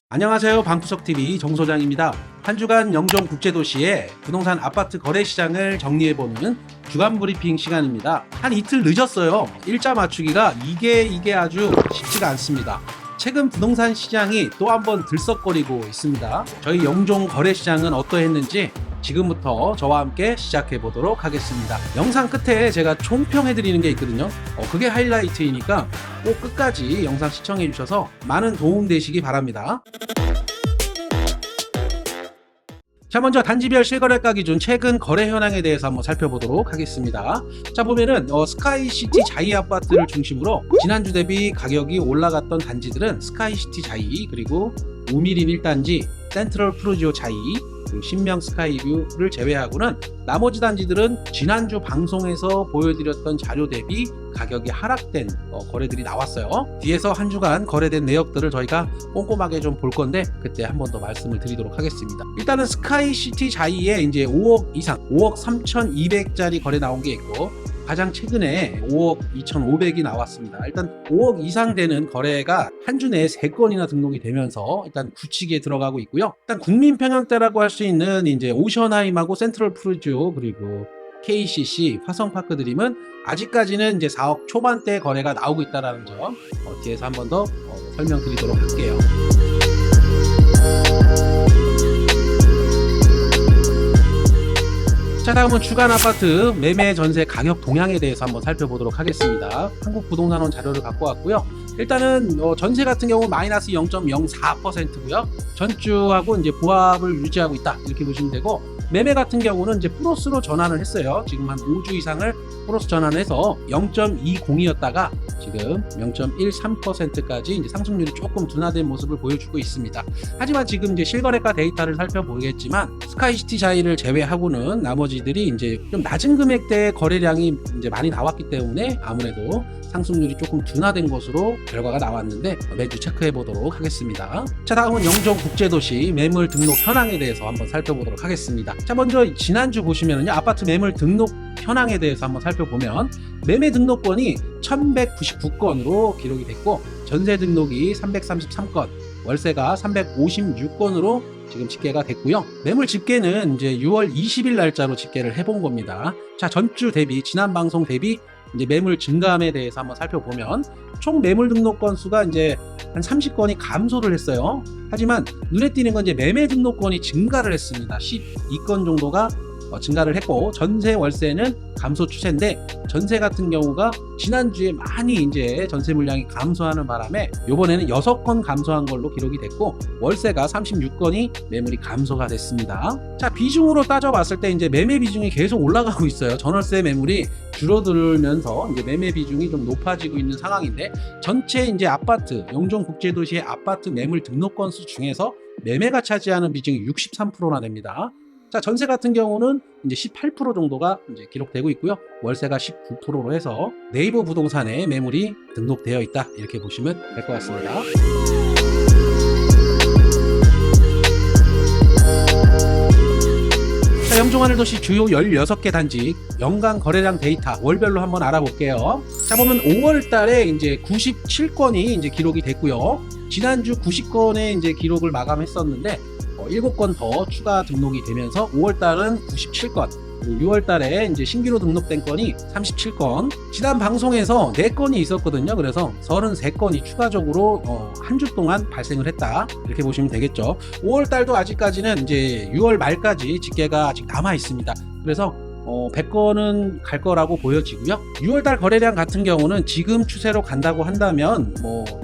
안녕하세요. 방구석TV 정소장입니다. 한 주간 영종 국제도시의 부동산 아파트 거래 시장을 정리해보는 주간 브리핑 시간입니다. 한 이틀 늦었어요. 일자 맞추기가 이게 아주 쉽지가 않습니다. 최근 부동산 시장이 또 한번 들썩거리고 있습니다. 저희 영종 거래 시장은 어떠했는지 지금부터 저와 함께 시작해 보도록 하겠습니다. 영상 끝에 제가 총평해 드리는 게 있거든요. 그게 하이라이트이니까 꼭 끝까지 영상 시청해 주셔서 많은 도움 되시기 바랍니다. 자, 먼저 단지별 실거래가 기준 최근 거래 현황에 대해서 한번 살펴보도록 하겠습니다. 자, 보면은 스카이시티 자이 아파트를 중심으로 지난주 대비 가격이 올라갔던 단지들은 스카이시티 자이, 그리고 우미린 1단지, 센트럴 프루지오 자이, 신명 스카이뷰를 제외하고는 나머지 단지들은 지난주 방송에서 보여드렸던 자료 대비 가격이 하락된 거래들이 나왔어요. 뒤에서 한 주간 거래된 내역들을 저희가 꼼꼼하게 좀 볼 건데 그때 한 번 더 말씀을 드리도록 하겠습니다. 일단은 스카이시티 자이에 이제 5억 이상, 5억 3,200짜리 거래 나온 게 있고, 가장 최근에 5억 2,500이 나왔습니다. 일단 5억 이상 되는 거래가 한 주 내에 3건이나 등록이 되면서 일단 굳히기에 들어가고 있고요. 일단 국민 평형대라고 할 수 있는 이제 오션하임하고 센트럴 프루지오, 그리고 KCC, 화성파크 드림은 아직까지는 이제 4억 초반대 거래가 나오고 있다는 점 뒤에서 한 번 더 설명드리도록 할게요. 자, 다음은 주간 아파트 매매 전세 가격 동향에 대해서 한번 살펴보도록 하겠습니다. 한국부동산원 자료를 갖고 왔고요. 일단은 전세 같은 경우 마이너스 0.04%고요. 전주하고 이제 보합을 유지하고 있다, 이렇게 보시면 되고, 매매 같은 경우는 이제 플러스로 전환을 했어요. 지금 한 5주 이상을 플러스 전환해서 0.20이었다가 지금 0.13%까지 이제 상승률이 조금 둔화된 모습을 보여주고 있습니다. 하지만 지금 이제 실거래가 데이터를 살펴보겠지만 스카이시티 자이를 제외하고는 나머지들이 이제 좀 낮은 금액대의 거래량이 이제 많이 나왔기 때문에 아무래도 상승률이 조금 둔화된 것으로 결과가 나왔는데 매주 체크해 보도록 하겠습니다. 자, 다음은 영종 국제도시 매물 등록 현황에 대해서 한번 살펴보도록 하겠습니다. 자, 먼저 지난주 보시면은요, 아파트 매물 등록 현황에 대해서 한번 살펴보면 매매 등록건이 1199건으로 기록이 됐고, 전세 등록이 333건, 월세가 356건으로 지금 집계가 됐고요. 매물 집계는 이제 6월 20일 날짜로 집계를 해본 겁니다. 자, 전주 대비, 지난 방송 대비 이제 매물 증감에 대해서 한번 살펴보면 총 매물 등록 건수가 이제 한 30건이 감소를 했어요. 하지만 눈에 띄는 건 이제 매매 등록건이 증가를 했습니다. 12건 정도가 증가를 했고, 전세 월세는 감소 추세인데, 전세 같은 경우가 지난주에 많이 이제 전세 물량이 감소하는 바람에 요번에는 6건 감소한 걸로 기록이 됐고, 월세가 36건이 매물이 감소가 됐습니다. 자, 비중으로 따져봤을 때 이제 매매 비중이 계속 올라가고 있어요. 전월세 매물이 줄어들면서 이제 매매 비중이 좀 높아지고 있는 상황인데, 전체 이제 아파트, 영종 국제도시의 아파트 매물 등록 건수 중에서 매매가 차지하는 비중이 63%나 됩니다. 자, 전세 같은 경우는 이제 18% 정도가 이제 기록되고 있고요. 월세가 19%로 해서 네이버 부동산에 매물이 등록되어 있다, 이렇게 보시면 될 것 같습니다. 자, 영종하늘도시 주요 16개 단지 연간 거래량 데이터 월별로 한번 알아볼게요. 자, 보면 5월 달에 이제 97건이 이제 기록이 됐고요. 지난주 90건의 이제 기록을 마감했었는데 7건 더 추가 등록이 되면서 5월달은 97건, 6월달에 이제 신규로 등록된 건이 37건, 지난 방송에서 4건이 있었거든요. 그래서 33건이 추가적으로 한 주 동안 발생을 했다, 이렇게 보시면 되겠죠. 5월달도 아직까지는 이제 6월 말까지 집계가 아직 남아 있습니다. 그래서 100건은 갈 거라고 보여지고요. 6월달 거래량 같은 경우는 지금 추세로 간다고 한다면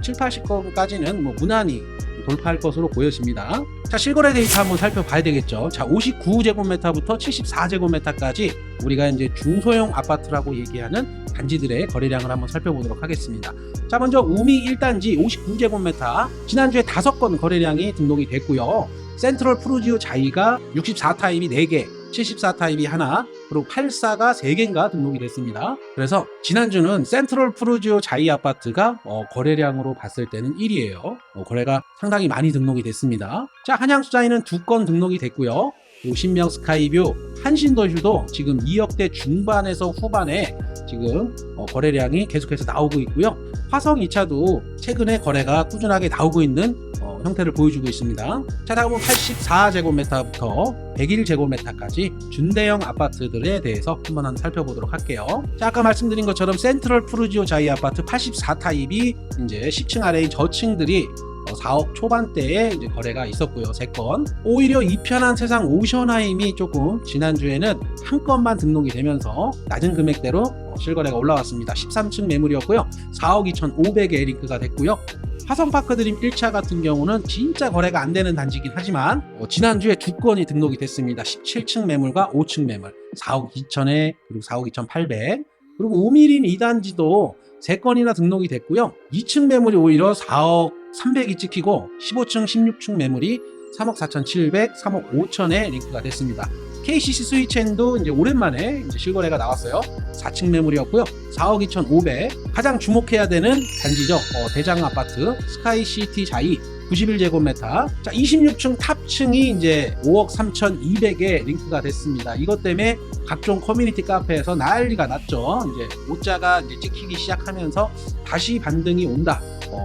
7, 80건까지는 무난히 돌파할 것으로 보여집니다. 자, 실거래 데이터 한번 살펴봐야 되겠죠. 자, 59제곱미터부터 74제곱미터까지 우리가 이제 중소형 아파트라고 얘기하는 단지들의 거래량을 한번 살펴보도록 하겠습니다. 자, 먼저 우미 1단지 59제곱미터, 지난주에 5건 거래량이 등록이 됐고요. 센트럴 프루지오 자이가 64타입이 4개, 74타입이 하나, 그리고 84가 3개인가 등록이 됐습니다. 그래서 지난주는 센트럴 프루지오 자이 아파트가 거래량으로 봤을 때는 1위예요. 거래가 상당히 많이 등록이 됐습니다. 자, 한양수자이는 2건 등록이 됐고요. 그리고 신명 스카이뷰, 한신도시도 지금 2억대 중반에서 후반에 지금 거래량이 계속해서 나오고 있고요. 화성 2차도 최근에 거래가 꾸준하게 나오고 있는 형태를 보여주고 있습니다. 자, 다음은 84제곱미터부터 101제곱미터까지 준대형 아파트들에 대해서 한번 살펴보도록 할게요. 자, 아까 말씀드린 것처럼 센트럴 푸르지오 자이 아파트 84타입이 이제 10층 아래인 저층들이 4억 초반대에 이제 거래가 있었고요. 3건. 오히려 이편한 세상 오션하임이 조금 지난주에는 한 건만 등록이 되면서 낮은 금액대로 실거래가 올라왔습니다. 13층 매물이었고요. 4억 2,500에 링크가 됐고요. 화성파크 드림 1차 같은 경우는 진짜 거래가 안 되는 단지긴 하지만 지난주에 2건이 등록이 됐습니다. 17층 매물과 5층 매물 4억 2천에 그리고 4억 2,800 그리고 우미린 2단지도 3건이나 등록이 됐고요. 2층 매물이 오히려 4억 300이 찍히고 15층 16층 매물이 3억 4,700 3억 5천에 링크가 됐습니다. KCC 스위첸도 이제 오랜만에 이제 실거래가 나왔어요. 4층 매물이었고요. 4억 2,500 가장 주목해야 되는 단지죠. 대장 아파트 스카이시티 자이 91제곱미터. 자, 26층 탑층이 이제 5억 3,200에 링크가 됐습니다. 이것 때문에 각종 커뮤니티 카페에서 난리가 났죠. 이제 오자가 이제 찍히기 시작하면서 다시 반등이 온다.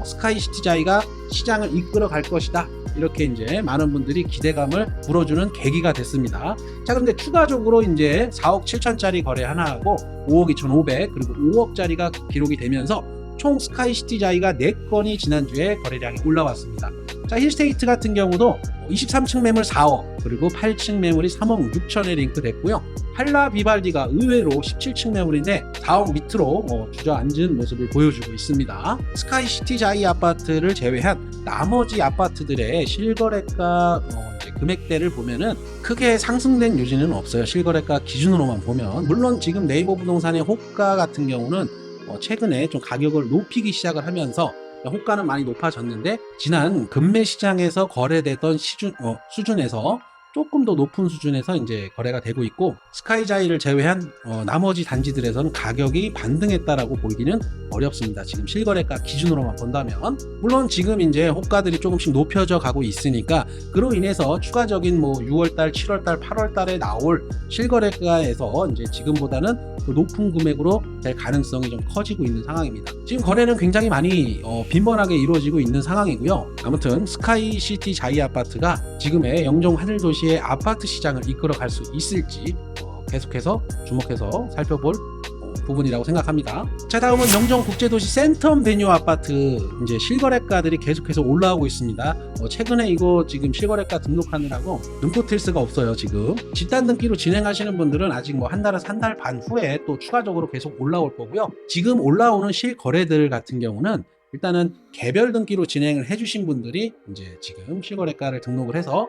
스카이시티 자이가 시장을 이끌어 갈 것이다. 이렇게 이제 많은 분들이 기대감을 불어주는 계기가 됐습니다. 자, 그런데 추가적으로 이제 4억 7천짜리 거래 하나 하고 5억 2,500 그리고 5억짜리가 기록이 되면서 총 스카이시티 자이가 4건이 지난주에 거래량이 올라왔습니다. 자, 힐스테이트 같은 경우도 23층 매물 4억 그리고 8층 매물이 3억 6천에 링크 됐고요. 팔라 비발디가 의외로 17층 매물인데 4억 밑으로 주저앉은 모습을 보여주고 있습니다. 스카이시티 자이 아파트를 제외한 나머지 아파트들의 실거래가 금액대를 보면은 크게 상승된 요지는 없어요. 실거래가 기준으로만 보면. 물론 지금 네이버 부동산의 호가 같은 경우는 최근에 좀 가격을 높이기 시작을 하면서 호가는 많이 높아졌는데 지난 금매 시장에서 거래되던 수준에서 조금 더 높은 수준에서 이제 거래가 되고 있고 스카이자이를 제외한 나머지 단지들에서는 가격이 반등했다라고 보기는 어렵습니다. 지금 실거래가 기준으로만 본다면 물론 지금 이제 호가들이 조금씩 높여져 가고 있으니까 그로 인해서 추가적인 6월달, 7월달, 8월달에 나올 실거래가에서 이제 지금보다는 그 높은 금액으로 될 가능성이 좀 커지고 있는 상황입니다. 지금 거래는 굉장히 많이 빈번하게 이루어지고 있는 상황이고요. 아무튼 스카이시티 자이 아파트가 지금의 영종 하늘도시의 아파트 시장을 이끌어갈 수 있을지 계속해서 주목해서 살펴볼 부분이라고 생각합니다. 자, 다음은 영종국제도시 센텀 베뉴 아파트 이제 실거래가들이 계속해서 올라오고 있습니다. 최근에 이거 지금 실거래가 등록하느라고 눈코 뜰 수가 없어요. 지금 집단 등기로 진행하시는 분들은 아직 한 달에서 한 달 반 후에 또 추가적으로 계속 올라올 거고요. 지금 올라오는 실거래들 같은 경우는 일단은 개별 등기로 진행을 해주신 분들이 이제 지금 실거래가를 등록을 해서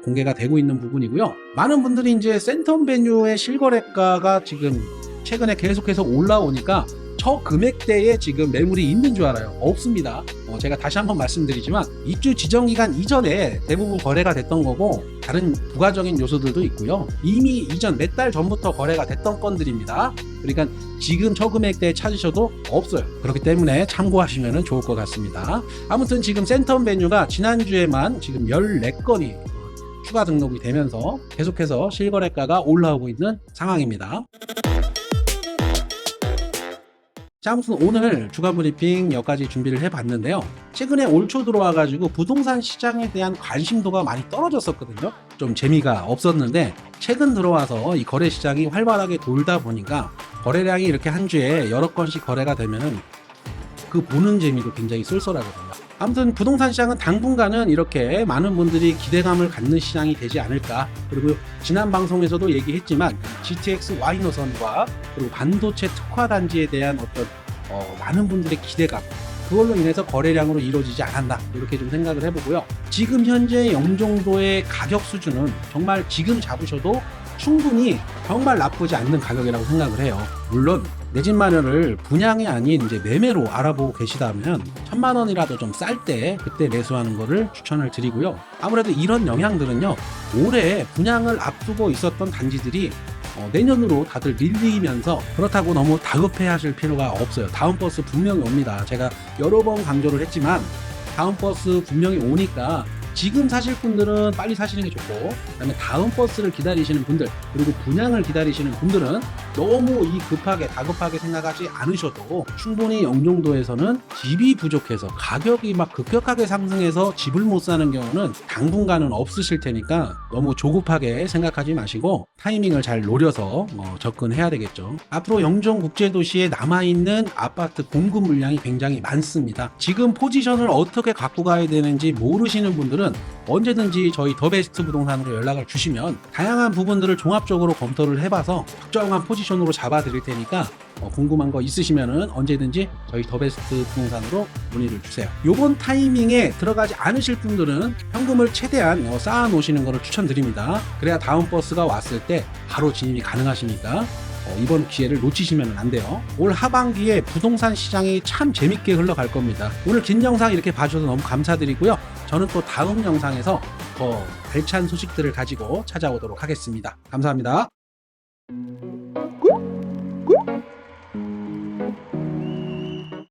공개가 되고 있는 부분이고요. 많은 분들이 이제 센텀 베뉴의 실거래가가 지금 최근에 계속해서 올라오니까 저 금액대에 지금 매물이 있는 줄 알아요. 없습니다. 제가 다시 한번 말씀드리지만 입주 지정기간 이전에 대부분 거래가 됐던 거고 다른 부가적인 요소들도 있고요. 이미 이전 몇 달 전부터 거래가 됐던 건들입니다. 그러니까 지금 저 금액대에 찾으셔도 없어요. 그렇기 때문에 참고하시면 좋을 것 같습니다. 아무튼 지금 센텀 베뉴가 지난주에만 지금 14건이 추가 등록이 되면서 계속해서 실거래가가 올라오고 있는 상황입니다. 자, 아무튼 오늘 주간 브리핑 여기까지 준비를 해봤는데요. 최근에 올 초 들어와가지고 부동산 시장에 대한 관심도가 많이 떨어졌었거든요. 좀 재미가 없었는데 최근 들어와서 이 거래 시장이 활발하게 돌다 보니까 거래량이 이렇게 한 주에 여러 건씩 거래가 되면은 그 보는 재미도 굉장히 쏠쏠하거든요. 아무튼 부동산 시장은 당분간은 이렇게 많은 분들이 기대감을 갖는 시장이 되지 않을까. 그리고 지난 방송에서도 얘기했지만 GTX Y 노선과 그리고 반도체 특화 단지에 대한 어떤 많은 분들의 기대감, 그걸로 인해서 거래량으로 이루어지지 않았나 이렇게 좀 생각을 해보고요. 지금 현재 영종도의 가격 수준은 정말 지금 잡으셔도 충분히 정말 나쁘지 않는 가격이라고 생각을 해요. 물론 내 집 마련을 분양이 아닌 이제 매매로 알아보고 계시다면 1,000만 원이라도 좀 쌀 때 그때 매수하는 거를 추천을 드리고요. 아무래도 이런 영향들은요, 올해 분양을 앞두고 있었던 단지들이 내년으로 다들 밀리면서 그렇다고 너무 다급해 하실 필요가 없어요. 다음 버스 분명히 옵니다. 제가 여러 번 강조를 했지만 다음 버스 분명히 오니까 지금 사실 분들은 빨리 사시는 게 좋고, 그다음에 다음 버스를 기다리시는 분들, 그리고 분양을 기다리시는 분들은 너무 다급하게 생각하지 않으셔도 충분히 영종도에서는 집이 부족해서 가격이 막 급격하게 상승해서 집을 못 사는 경우는 당분간은 없으실 테니까 너무 조급하게 생각하지 마시고 타이밍을 잘 노려서 접근해야 되겠죠. 앞으로 영종국제도시에 남아있는 아파트 공급 물량이 굉장히 많습니다. 지금 포지션을 어떻게 갖고 가야 되는지 모르시는 분들은 언제든지 저희 더베스트 부동산으로 연락을 주시면 다양한 부분들을 종합적으로 검토를 해봐서 특정한 포지션으로 잡아 드릴 테니까 궁금한 거 있으시면 언제든지 저희 더베스트 부동산으로 문의를 주세요. 요번 타이밍에 들어가지 않으실 분들은 현금을 최대한 쌓아 놓으시는 것을 추천드립니다. 그래야 다음 버스가 왔을 때 바로 진입이 가능하시니까 이번 기회를 놓치시면 안 돼요. 올 하반기에 부동산 시장이 참 재밌게 흘러갈 겁니다. 오늘 긴 영상 이렇게 봐주셔서 너무 감사드리고요. 저는 또 다음 영상에서 더 알찬 소식들을 가지고 찾아오도록 하겠습니다. 감사합니다.